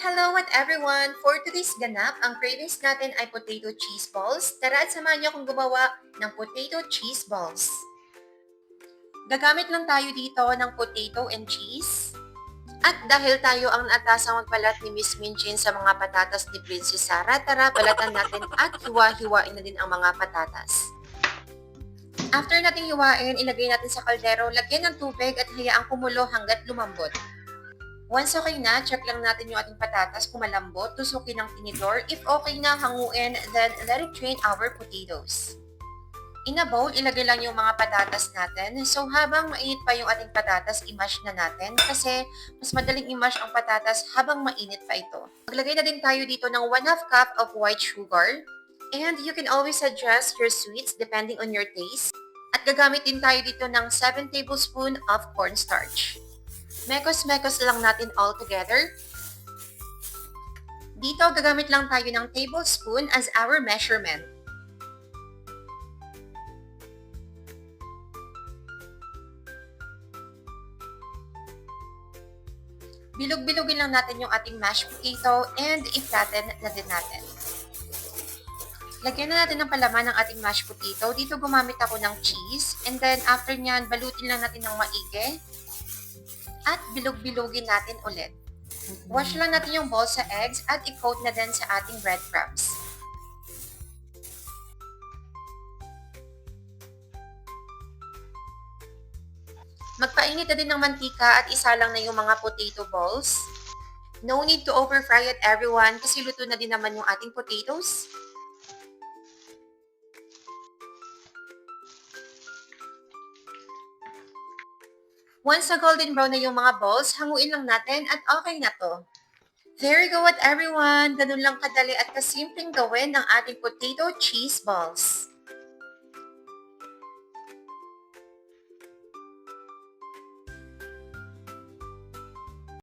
Hello what everyone! For today's ganap, ang cravings natin ay potato cheese balls. Tara at samahan niyo akong gumawa ng potato cheese balls. Gagamit lang tayo dito ng potato and cheese. At dahil tayo ang naatasang magbalat ni Miss Minchin sa mga patatas ni Princess Sarah, tara balatan natin at hiwa-hiwain na din ang mga patatas. After nating hiwain, ilagay natin sa kaldero, lagyan ng tubig at hayaang kumulo hanggat lumambot. Once okay na, check lang natin yung ating patatas kung malambot, tusukin ng tinidor. If okay na, hanguin, then let it drain our potatoes. In a bowl, ilagay lang yung mga patatas natin. So habang mainit pa yung ating patatas, i-mash na natin kasi mas madaling i-mash ang patatas habang mainit pa ito. Maglagay na din tayo dito ng 1/2 cup of white sugar. And you can always adjust your sweets depending on your taste. At gagamit din tayo dito ng 7 tablespoon of cornstarch. Mekos-mekos lang natin all together. Dito, gagamit lang tayo ng tablespoon as our measurement. Bilog-bilogin lang natin yung ating mashed potato and i-flatten na din natin. Lagyan na natin ng palaman ng ating mashed potato. Dito gumamit ako ng cheese. And then after nyan, balutin lang natin ng maigi. At bilog-bilogin natin ulit. Wash lang natin yung balls sa eggs at i-coat na din sa ating breadcrumbs. Magpainit na din ng mantika at isalang na yung mga potato balls. No need to over fry it everyone kasi luto na din naman yung ating potatoes. Once na golden brown na yung mga balls, hanguin lang natin at okay na to. There you go at everyone! Ganun lang kadali at kasimpleng gawin ng ating potato cheese balls.